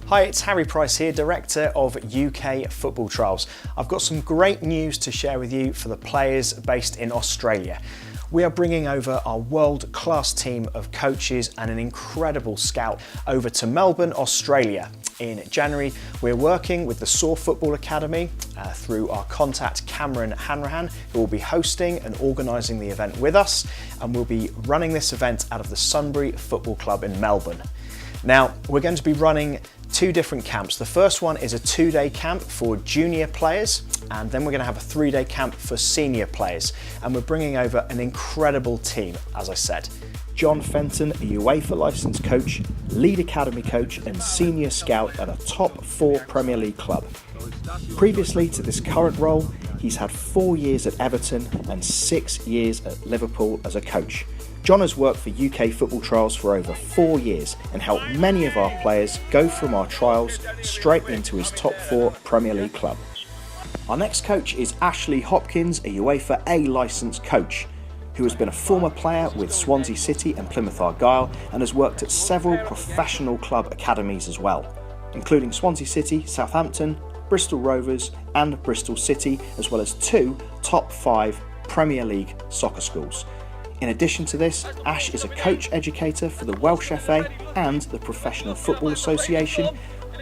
Hi, it's Harry Price here, Director of UK Football Trials. I've got some great news to share with you for the players based in Australia. We are bringing over our world-class team of coaches and an incredible scout over to Melbourne, Australia. In January, we're working with the SOAR Football Academy through our contact Cameron Hanrahan, who will be hosting and organising the event with us, and we'll be running this event out of the Sunbury Football Club in Melbourne. Now, we're going to be running two different camps. The first one is a 2-day camp for junior players, and then we're going to have a 3-day camp for senior players. And we're bringing over an incredible team, as I said. John Fenton, a UEFA licensed coach, lead academy coach and senior scout at a top 4 Premier League club. Previously to this current role, he's had 4 years at Everton and 6 years at Liverpool as a coach. John has worked for UK Football Trials for over 4 years and helped many of our players go from our trials straight into his top 4 Premier League club. Our next coach is Ashley Hopkins, a UEFA A licensed coach, who has been a former player with Swansea City and Plymouth Argyle and has worked at several professional club academies as well, including Swansea City, Southampton, Bristol Rovers and Bristol City, as well as 2 top 5 Premier League soccer schools. In addition to this, Ash is a coach educator for the Welsh FA and the Professional Football Association.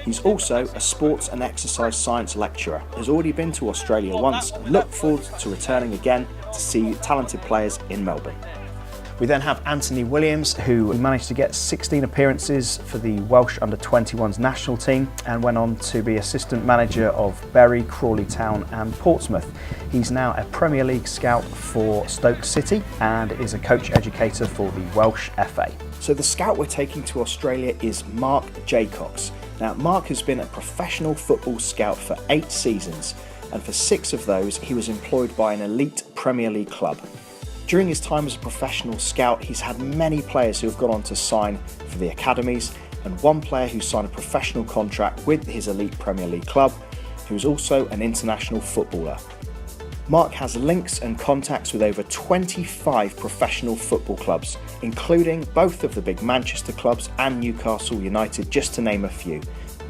He's also a sports and exercise science lecturer, has already been to Australia once and look forward to returning again to see talented players in Melbourne. We then have Anthony Williams, who managed to get 16 appearances for the Welsh under-21s national team and went on to be assistant manager of Bury, Crawley Town and Portsmouth. He's now a Premier League scout for Stoke City and is a coach educator for the Welsh FA. So the scout we're taking to Australia is Mark Jaycox. Now, Mark has been a professional football scout for 8 seasons, and for 6 of those he was employed by an elite Premier League club. During his time as a professional scout, he's had many players who have gone on to sign for the academies, and one player who signed a professional contract with his elite Premier League club, who is also an international footballer. Mark has links and contacts with over 25 professional football clubs, including both of the big Manchester clubs and Newcastle United, just to name a few.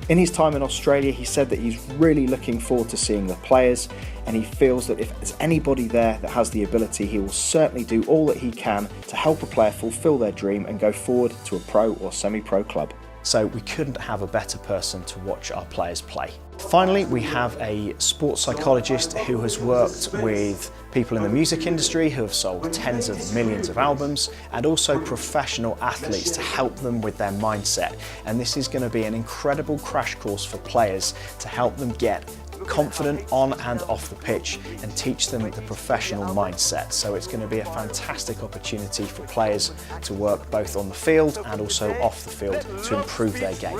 In his time in Australia, he said that he's really looking forward to seeing the players, and he feels that if there's anybody there that has the ability, he will certainly do all that he can to help a player fulfil their dream and go forward to a pro or semi-pro club. So we couldn't have a better person to watch our players play. Finally, we have a sports psychologist who has worked with people in the music industry who have sold tens of millions of albums, and also professional athletes to help them with their mindset. And this is going to be an incredible crash course for players to help them get confident on and off the pitch and teach them the professional mindset. So it's going to be a fantastic opportunity for players to work both on the field and also off the field to improve their game.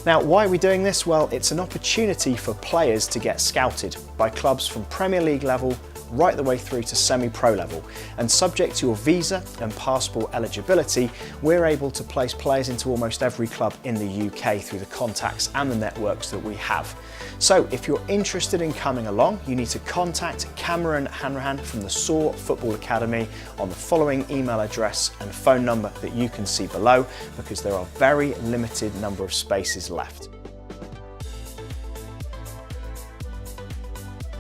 Now, why are we doing this? Well, it's an opportunity for players to get scouted by clubs from Premier League level right the way through to semi-pro level, and subject to your visa and passport eligibility, we're able to place players into almost every club in the UK through the contacts and the networks that we have. So if you're interested in coming along, you need to contact Cameron Hanrahan from the SOAR Football Academy on the following email address and phone number that you can see below, because there are very limited number of spaces left.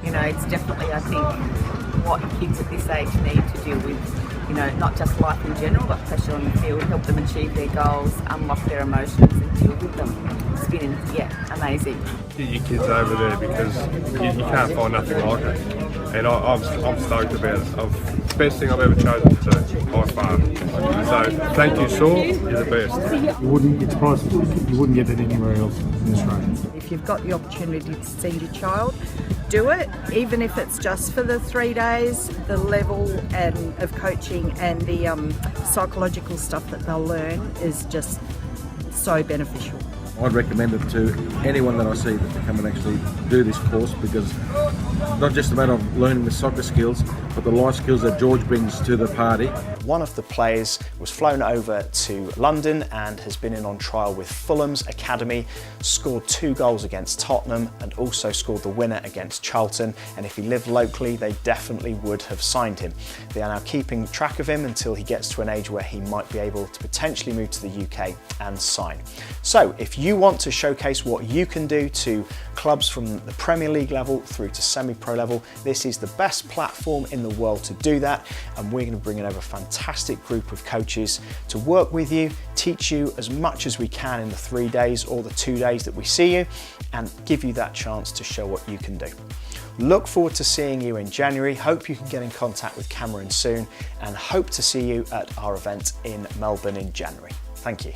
You know, it's definitely, I think, what kids at this age need to deal with, you know, not just life in general, but pressure on the field, help them achieve their goals, unlock their emotions and deal with them. It's been, amazing. Get your kids over there, because you can't find nothing like it. And I'm stoked about it. It's the best thing I've ever chosen to do, by far. So thank you, SOAR, you're the best. It's priceless. You wouldn't get that anywhere else in Australia. If you've got the opportunity to send your child, do it, even if it's just for the 3 days. The level of coaching and the psychological stuff that they'll learn is just so beneficial. I'd recommend it to anyone that I see that to come and actually do this course, because not just a matter of learning the soccer skills, but the life skills that George brings to the party. One of the players was flown over to London and has been in on trial with Fulham's academy, scored 2 goals against Tottenham and also scored the winner against Charlton, and if he lived locally they definitely would have signed him. They are now keeping track of him until he gets to an age where he might be able to potentially move to the UK and sign. So if you want to showcase what you can do to clubs from the Premier League level through to semi-pro level, this is the best platform in the world to do that, and we're going to bring in over a fantastic group of coaches to work with you, teach you as much as we can in the 3 days or the 2 days that we see you, and give you that chance to show what you can do. Look forward to seeing you in January. Hope you can get in contact with Cameron soon, and hope to see you at our event in Melbourne in January. Thank you.